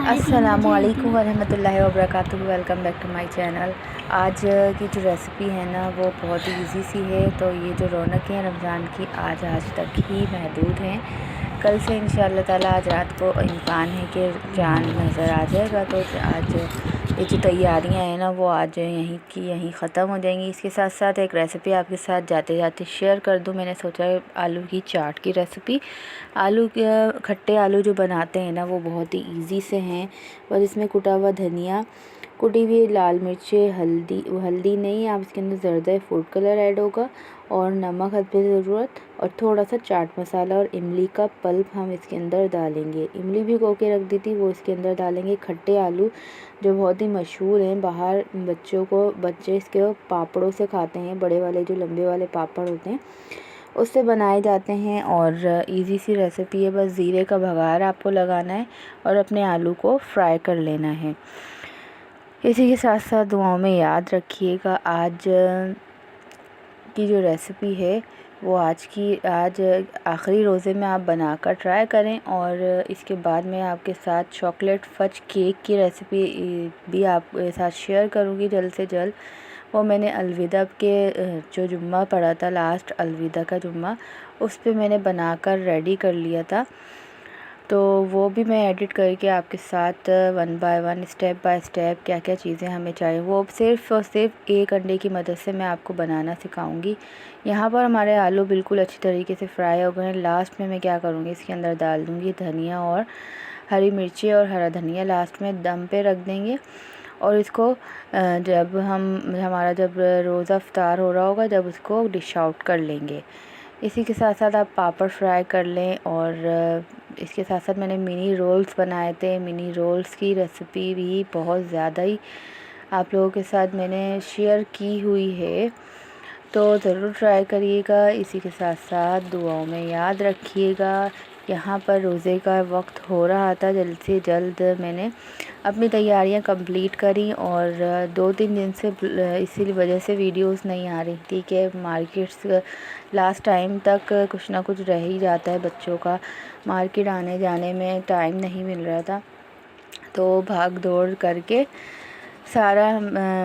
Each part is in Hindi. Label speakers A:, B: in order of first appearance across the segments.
A: अस्सलामुअलैकुम वरहमतुल्लाहि वबरकातुहू। Welcome back to my channel. आज की जो रेसिपी है ना वो बहुत ही इजी सी है। तो ये जो रौनकें हैं रमज़ान की आज तक ही महदूद हैं। कल से इंशाअल्लाह ताला आज रात को इम्कान है कि चाँद नज़र आ जाएगा। तो आज ये जो तैयारियां हैं ना वो आज यहीं की यहीं ख़त्म हो जाएंगी। इसके साथ साथ एक रेसिपी आपके साथ जाते जाते शेयर कर दूं। मैंने सोचा है आलू की चाट की रेसिपी। आलू के खट्टे आलू जो बनाते हैं ना वो बहुत ही इजी से हैं। बस इसमें कुटा हुआ धनिया, कुटी हुई लाल मिर्चें, हल्दी नहीं, आप इसके अंदर ज़र्दा फूड कलर ऐड होगा और नमक हद पे ज़रूरत, और थोड़ा सा चाट मसाला और इमली का पल्प हम इसके अंदर डालेंगे। इमली भी गो के रख दी थी, वो इसके अंदर डालेंगे। खट्टे आलू जो बहुत ही मशहूर हैं, बाहर बच्चे इसके पापड़ों से खाते हैं, बड़े वाले जो लंबे वाले पापड़ होते हैं उससे बनाए जाते हैं। और इजी सी रेसिपी है, बस ज़ीरे का बघार आपको लगाना है और अपने आलू को फ्राई कर लेना है। इसी के साथ साथ दुआओं में याद रखिएगा। आज की जो रेसिपी है वो आज आखिरी रोज़े में आप बनाकर ट्राई करें। और इसके बाद मैं आपके साथ चॉकलेट फज केक की रेसिपी भी आपके साथ शेयर करूँगी जल्द से जल्द। वो मैंने अलविदा के जो जुम्मा पड़ा था, लास्ट अलविदा का जुम्मा, उस पे मैंने बनाकर रेडी कर लिया था। तो वो भी मैं एडिट करके आपके साथ one by one step by step क्या क्या चीज़ें हमें चाहिए वो सिर्फ़ और सिर्फ एक अंडे की मदद से मैं आपको बनाना सिखाऊंगी। यहाँ पर हमारे आलू बिल्कुल अच्छी तरीके से फ्राई हो गए हैं। लास्ट में मैं क्या करूँगी, इसके अंदर डाल दूँगी धनिया और हरी मिर्ची और हरा धनिया, लास्ट में दम पे रख देंगे। और इसको जब हमारा जब रोज़ा इफ्तार हो रहा होगा जब उसको डिश आउट कर लेंगे। इसी के साथ साथ आप पापड़ फ्राई कर लें। और इसके साथ साथ मैंने मिनी रोल्स बनाए थे। मिनी रोल्स की रेसिपी भी बहुत ज़्यादा ही आप लोगों के साथ मैंने शेयर की हुई है, तो ज़रूर ट्राई करिएगा। इसी के साथ साथ दुआओं में याद रखिएगा। यहाँ पर रोज़े का वक्त हो रहा था, जल्द से जल्द मैंने अपनी तैयारियां कंप्लीट करी। और 2-3 दिन से इसी वजह से वीडियोस नहीं आ रही थी कि मार्केट्स लास्ट टाइम तक कुछ ना कुछ रह ही जाता है, बच्चों का मार्केट आने जाने में टाइम नहीं मिल रहा था। तो भाग दौड़ करके सारा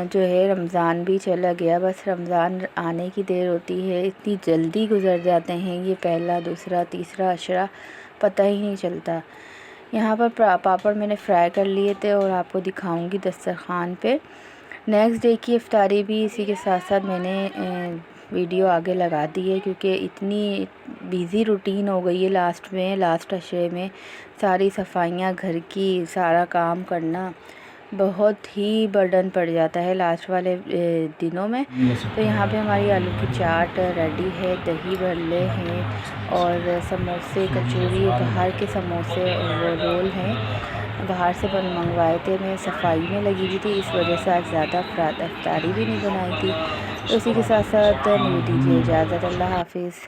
A: जो है रमज़ान भी चला गया। बस रमज़ान आने की देर होती है, इतनी जल्दी गुज़र जाते हैं ये पहला दूसरा तीसरा अशरा, पता ही नहीं चलता। यहाँ पर पापड़ मैंने फ्राई कर लिए थे और आपको दिखाऊंगी दस्तरखान पे। नेक्स्ट डे की इफ्तारी भी इसी के साथ साथ मैंने वीडियो आगे लगा दी है, क्योंकि इतनी बिज़ी रूटीन हो गई है लास्ट अशरे में सारी सफाइयाँ घर की, सारा काम करना बहुत ही बर्डन पड़ जाता है लास्ट वाले दिनों में। तो यहाँ पे हमारी आलू की चाट रेडी है, दही भल्ले हैं और समोसे कचौरी, बाहर के समोसे और रोल हैं, बाहर से मंगवाए थे। मैं सफाई में लगी हुई थी, इस वजह से आज ज़्यादा इफ्तारी भी नहीं बनाई थी। तो इसी के साथ साथ मुझे दीजिए इजाज़त। अल्लाह हाफिज़।